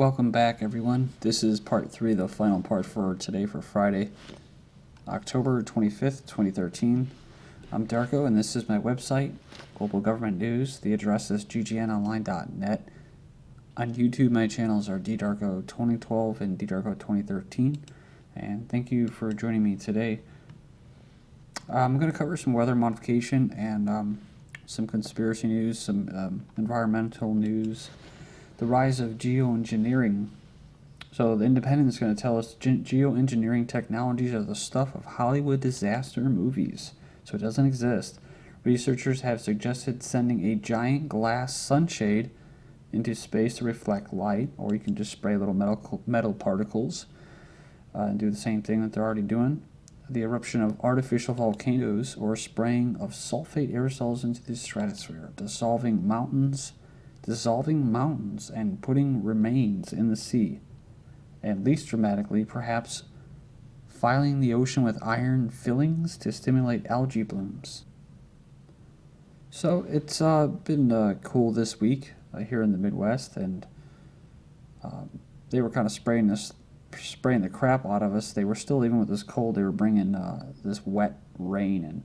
Welcome back, everyone. This is part 3, the final part for today, for Friday, October 25th, 2013. I'm Darko, and this is my website, Global Government News. The address is ggnonline.net. On YouTube, my channels are ddarko2012 and ddarko2013. And thank you for joining me today. I'm going to cover some weather modification and some conspiracy news, some environmental news, the rise of geoengineering. So the Independent is going to tell us geoengineering technologies are the stuff of Hollywood disaster movies, so it doesn't exist. Researchers have suggested sending a giant glass sunshade into space to reflect light, or you can just spray little metal particles and do the same thing that they're already doing. The eruption of artificial volcanoes, or spraying of sulfate aerosols into the stratosphere, dissolving mountains and putting remains in the sea. And least dramatically, perhaps filing the ocean with iron fillings to stimulate algae blooms. So it's been cool this week here in the Midwest, and they were kind of spraying the crap out of us. They were still, even with this cold, they were bringing this wet rain, and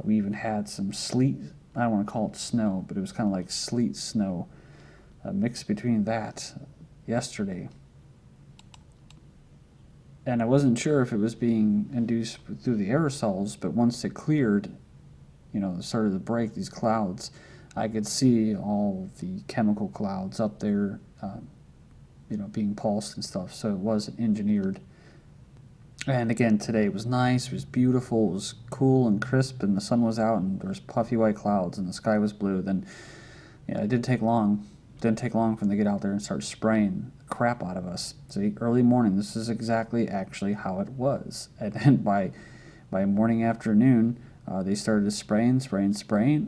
we even had some sleet. I don't want to call it snow, but it was kind of like sleet snow mixed between that yesterday. And I wasn't sure if it was being induced through the aerosols, but once it cleared, it started to break these clouds, I could see all the chemical clouds up there, being pulsed and stuff, so it was engineered. And again, today it was nice, it was beautiful, it was cool and crisp, and the sun was out, and there was puffy white clouds, and the sky was blue. Then, it didn't take long for them to get out there and start spraying the crap out of us. See, early morning, this is actually how it was. And then by morning, afternoon, they started spraying,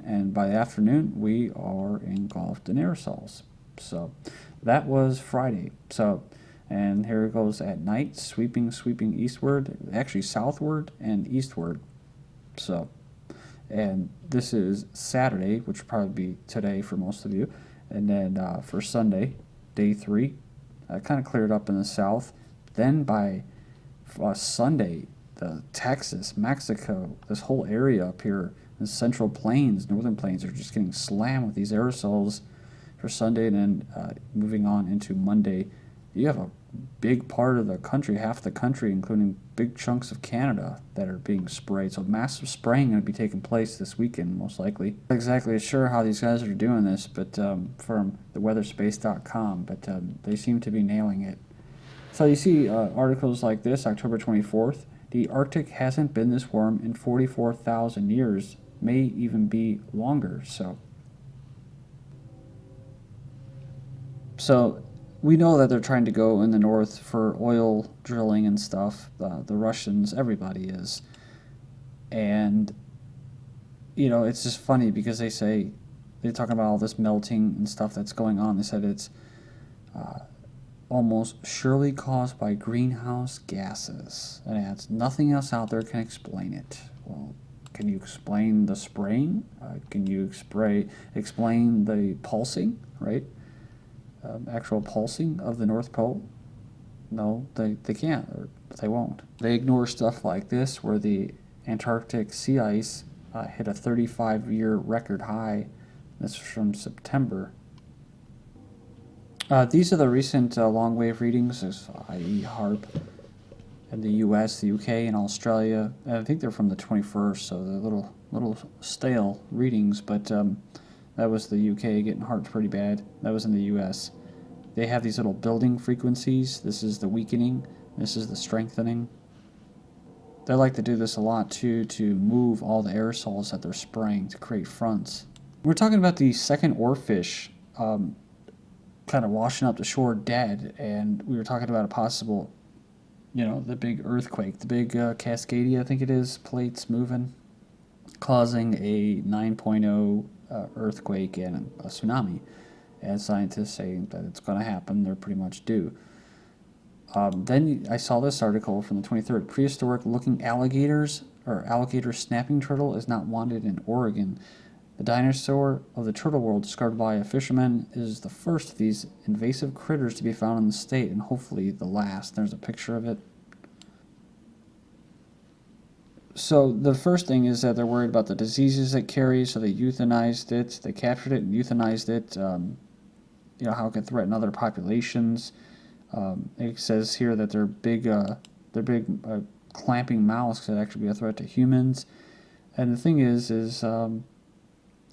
and by the afternoon, we are engulfed in aerosols. So that was Friday. And here it goes at night, sweeping eastward, actually southward and eastward. So, and this is Saturday, which will probably be today for most of you. And then for Sunday, day 3, kind of cleared up in the south. Then by Sunday, Texas, Mexico, this whole area up here, the Central Plains, Northern Plains, are just getting slammed with these aerosols for Sunday, and then moving on into Monday. You have a big part of the country, half the country, including big chunks of Canada, that are being sprayed. So massive spraying going to be taking place this weekend, most likely. Not exactly sure how these guys are doing this, but from theweatherspace.com, but they seem to be nailing it. So you see articles like this, October 24th, the Arctic hasn't been this warm in 44,000 years, may even be longer. So we know that they're trying to go in the north for oil drilling and stuff. The Russians, everybody is. And, it's just funny because they're talking about all this melting and stuff that's going on. They said it's almost surely caused by greenhouse gases. And it adds, nothing else out there can explain it. Well, can you explain the spraying? Can you explain the pulsing, right? Actual pulsing of the North Pole? No, they can't, or they won't. They ignore stuff like this, where the Antarctic sea ice hit a 35-year record high. That's from September. These are the recent long-wave readings, i.e. Haarp, in the US, the UK, and Australia. And I think they're from the 21st, so they're little stale readings, but that was the UK getting Haarp pretty bad. That was in the US. They have these little building frequencies. This is the weakening. This is the strengthening. They like to do this a lot, too, to move all the aerosols that they're spraying to create fronts. We're talking about the second oarfish kind of washing up the shore dead, and we were talking about a possible, the big earthquake, the big Cascadia, I think it is, plates moving, causing a 9.0 earthquake and a tsunami. And scientists say that it's going to happen. They're pretty much due. Then I saw this article from the 23rd. Prehistoric looking alligator snapping turtle is not wanted in Oregon. The dinosaur of the turtle world, discovered by a fisherman, is the first of these invasive critters to be found in the state, and hopefully the last. There's a picture of it. So the first thing is that they're worried about the diseases it carries, so they euthanized it. They captured it and euthanized it. How it could threaten other populations. It says here that they're big clamping mouths could actually be a threat to humans. And the thing is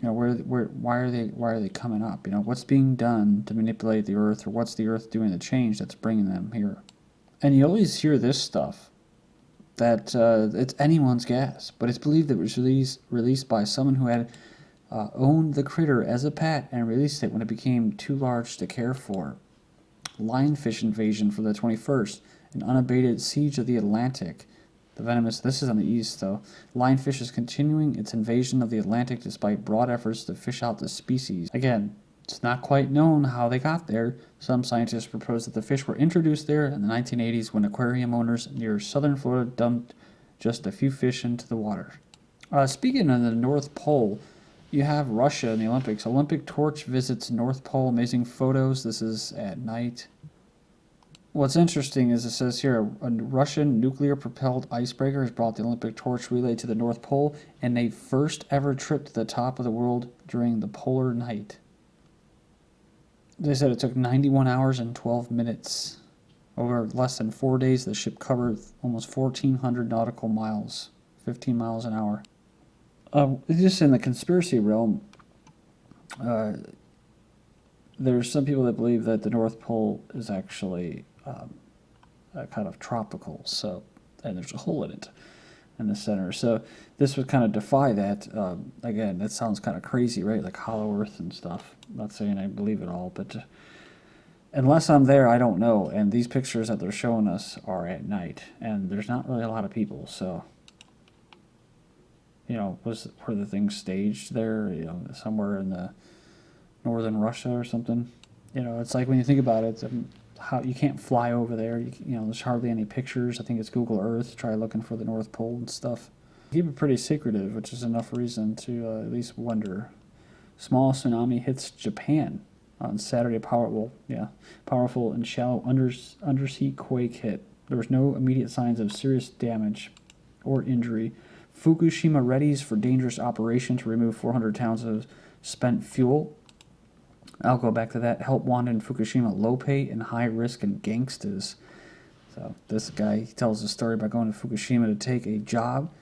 why are they coming up? What's being done to manipulate the Earth, or what's the Earth doing to change that's bringing them here? And you always hear this stuff, that it's anyone's guess, but it's believed that it was released by someone who had owned the critter as a pet and released it when it became too large to care for. Lionfish invasion for the 21st, an unabated siege of the Atlantic. The venomous, this is on the east though. Lionfish is continuing its invasion of the Atlantic despite broad efforts to fish out the species. Again, it's not quite known how they got there. Some scientists propose that the fish were introduced there in the 1980s when aquarium owners near southern Florida dumped just a few fish into the water. Speaking of the North Pole, you have Russia in the Olympics. Olympic torch visits North Pole. Amazing photos. This is at night. What's interesting is it says here, a Russian nuclear-propelled icebreaker has brought the Olympic torch relay to the North Pole, and they first ever trip to the top of the world during the polar night. They said it took 91 hours and 12 minutes. Over less than 4 days, the ship covered almost 1,400 nautical miles, 15 miles an hour. Just in the conspiracy realm, there's some people that believe that the North Pole is actually kind of tropical, and there's a hole in it in the center. So this would kind of defy that. Again, that sounds kind of crazy, right? Like hollow earth and stuff. I'm not saying I believe it all, but unless I'm there, I don't know. And these pictures that they're showing us are at night, and there's not really a lot of people. So, were the things staged there? Somewhere in the northern Russia or something. It's like when you think about it, how you can't fly over there. There's hardly any pictures. I think it's Google Earth. Try looking for the North Pole and stuff. Keep it pretty secretive, which is enough reason to at least wonder. Small tsunami hits Japan on Saturday. Powerful and shallow undersea quake hit. There was no immediate signs of serious damage or injury. Fukushima readies for dangerous operation to remove 400 tons of spent fuel. I'll go back to that. Help wanted in Fukushima, low pay and high risk and gangsters. So this guy, he tells the story about going to Fukushima to take a job,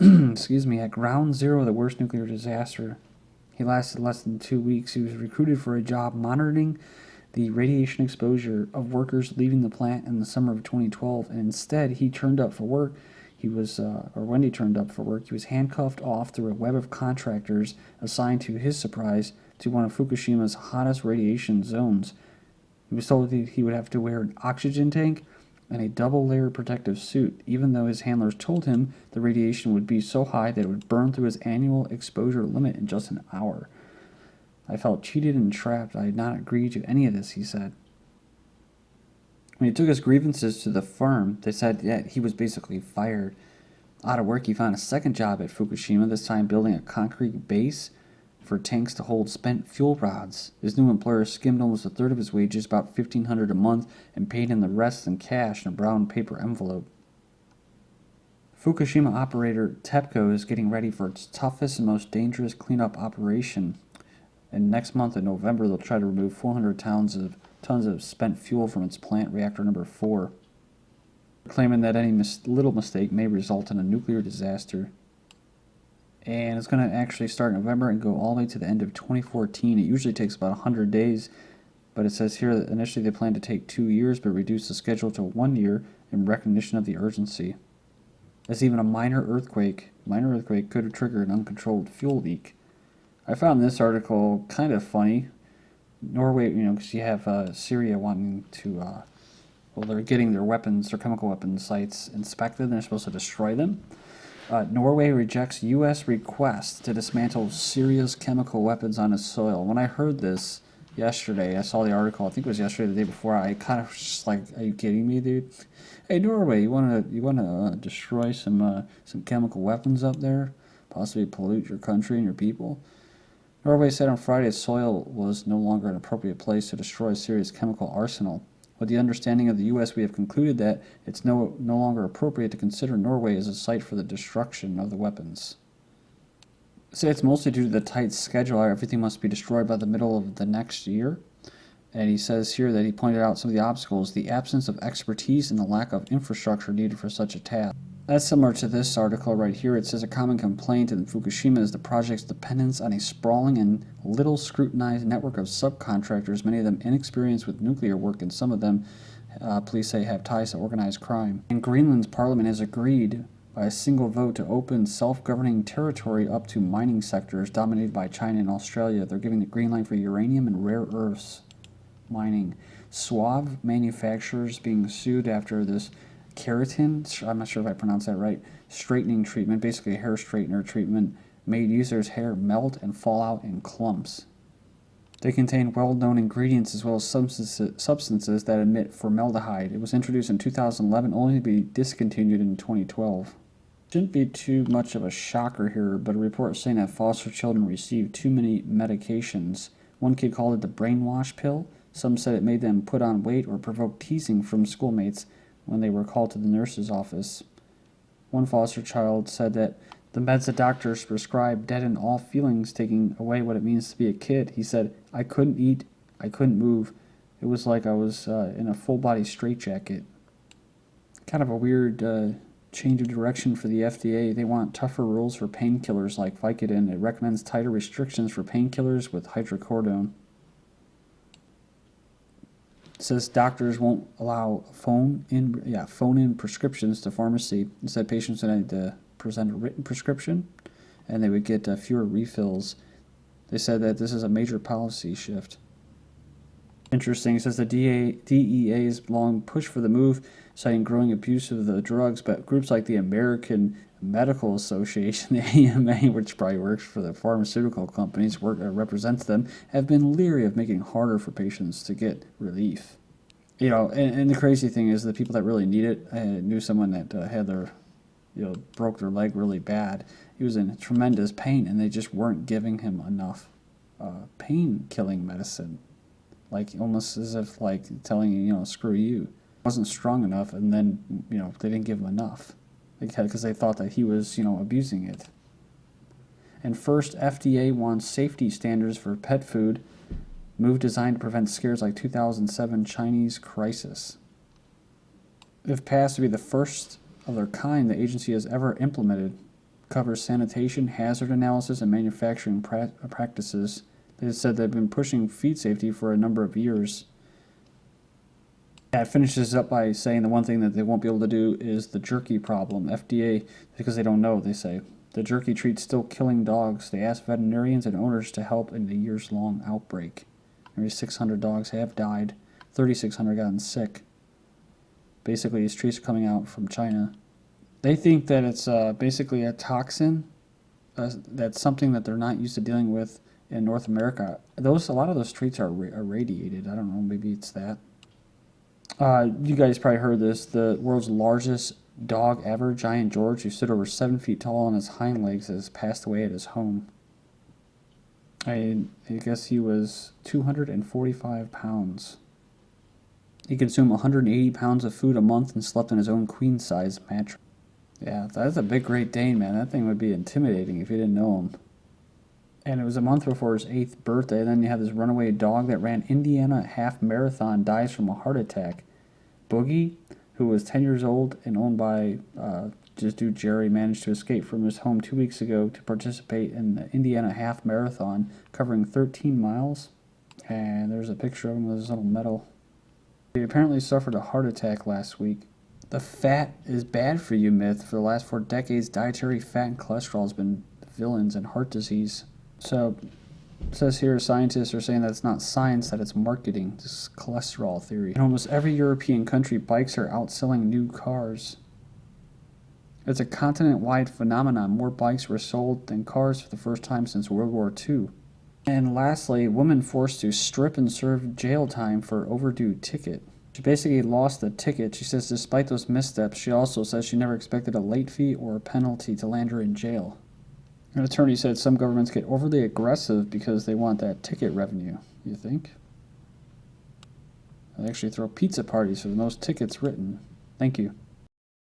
at ground zero of the worst nuclear disaster. He lasted less than 2 weeks. He was recruited for a job monitoring the radiation exposure of workers leaving the plant in the summer of 2012, and instead he turned up for work. When he turned up for work, he was handcuffed off through a web of contractors assigned to his surprise to one of Fukushima's hottest radiation zones. He was told that he would have to wear an oxygen tank and a double-layer protective suit, even though his handlers told him the radiation would be so high that it would burn through his annual exposure limit in just an hour. I felt cheated and trapped. I had not agreed to any of this, he said. When he took his grievances to the firm, they said that he was basically fired. Out of work, he found a second job at Fukushima, this time building a concrete base for tanks to hold spent fuel rods. His new employer skimmed almost a third of his wages, about $1,500 a month, and paid him the rest in cash in a brown paper envelope. Fukushima operator TEPCO is getting ready for its toughest and most dangerous cleanup operation. And next month in November, they'll try to remove 400 tons of spent fuel from its plant reactor number 4, claiming that any little mistake may result in a nuclear disaster. And it's going to actually start in November and go all the way to the end of 2014. It usually takes about 100 days, but it says here that initially they plan to take 2 years, but reduce the schedule to 1 year in recognition of the urgency. As even a minor earthquake could trigger an uncontrolled fuel leak. I found this article kind of funny. Norway, because you have Syria wanting to, they're getting their chemical weapons sites inspected, and they're supposed to destroy them. Norway rejects U.S. request to dismantle Syria's chemical weapons on its soil. When I heard this yesterday, I saw the article, I think it was yesterday or the day before, I kind of just like, are you kidding me, dude? Hey, Norway, you wanna destroy some chemical weapons up there? Possibly pollute your country and your people? Norway said on Friday soil was no longer an appropriate place to destroy a serious chemical arsenal. With the understanding of the U.S., we have concluded that it's no longer appropriate to consider Norway as a site for the destruction of the weapons. Say it's mostly due to the tight schedule. Everything must be destroyed by the middle of the next year. And he says here that he pointed out some of the obstacles, the absence of expertise and the lack of infrastructure needed for such a task. That's similar to this article right here. It says a common complaint in Fukushima is the project's dependence on a sprawling and little scrutinized network of subcontractors, many of them inexperienced with nuclear work, and some of them, police say, have ties to organized crime. And Greenland's parliament has agreed by a single vote to open self-governing territory up to mining sectors dominated by China and Australia. They're giving the green light for uranium and rare earths mining. Suave manufacturers being sued after this keratin, I'm not sure if I pronounced that right, straightening treatment, basically a hair straightener treatment, made users' hair melt and fall out in clumps. They contain well-known ingredients as well as substances that emit formaldehyde. It was introduced in 2011, only to be discontinued in 2012. Shouldn't be too much of a shocker here, but a report saying that foster children receive too many medications. One kid called it the brainwash pill. Some said it made them put on weight or provoke teasing from schoolmates when they were called to the nurse's office. One foster child said that the meds the doctors prescribed deadened all feelings, taking away what it means to be a kid. He said, I couldn't eat, I couldn't move. It was like I was in a full-body straitjacket. Kind of a weird change of direction for the FDA. They want tougher rules for painkillers like Vicodin. It recommends tighter restrictions for painkillers with hydrocodone. It says doctors won't allow phone-in prescriptions to pharmacy. Instead, patients would need to present a written prescription, and they would get fewer refills. They said that this is a major policy shift. Interesting. It says the DEA's long push for the move, citing growing abuse of the drugs, but groups like the American Medical Association, the AMA, which probably works for the pharmaceutical companies, represents them, have been leery of making it harder for patients to get relief. You know, and the crazy thing is the people that really need it. I knew someone that had their, broke their leg really bad. He was in tremendous pain, and they just weren't giving him enough pain-killing medicine. Like, almost as if, like, telling you, screw you. It wasn't strong enough, and then, they didn't give him enough. Because they thought that he was, abusing it. And first, FDA wants safety standards for pet food. Move designed to prevent scares like 2007 Chinese crisis. If passed to be the first of their kind the agency has ever implemented, covers sanitation, hazard analysis, and manufacturing practices. They said they've been pushing feed safety for a number of years. It finishes up by saying the one thing that they won't be able to do is the jerky problem. FDA, because they don't know, they say. The jerky treat's still killing dogs. They asked veterinarians and owners to help in the years-long outbreak. Nearly 600 dogs have died. 3,600 gotten sick. Basically, these treats are coming out from China. They think that it's basically a toxin. That's something that they're not used to dealing with in North America. A lot of those treats are irradiated. I don't know, maybe it's that. You guys probably heard this. The world's largest dog ever, Giant George, who stood over 7 feet tall on his hind legs, has passed away at his home. I guess he was 245 pounds. He consumed 180 pounds of food a month and slept in his own queen-size mattress. Yeah, that's a big Great Dane, man. That thing would be intimidating if you didn't know him. And it was a month before his 8th birthday. And then you have this runaway dog that ran Indiana half marathon, dies from a heart attack. Boogie, who was 10 years old and owned by just dude Jerry, managed to escape from his home 2 weeks ago to participate in the Indiana half marathon, covering 13 miles. And there's a picture of him with his little medal. He apparently suffered a heart attack last week. The fat is bad for you myth. For the last 4 decades, dietary fat and cholesterol has been villains in heart disease. So, it says here scientists are saying that it's not science, that it's marketing. This is cholesterol theory. In almost every European country, bikes are outselling new cars. It's a continent-wide phenomenon. More bikes were sold than cars for the first time since World War II. And lastly, woman forced to strip and serve jail time for overdue ticket. She basically lost the ticket. She says despite those missteps, she also says she never expected a late fee or a penalty to land her in jail. An attorney said some governments get overly aggressive because they want that ticket revenue. You think? They actually throw pizza parties for the most tickets written. Thank you.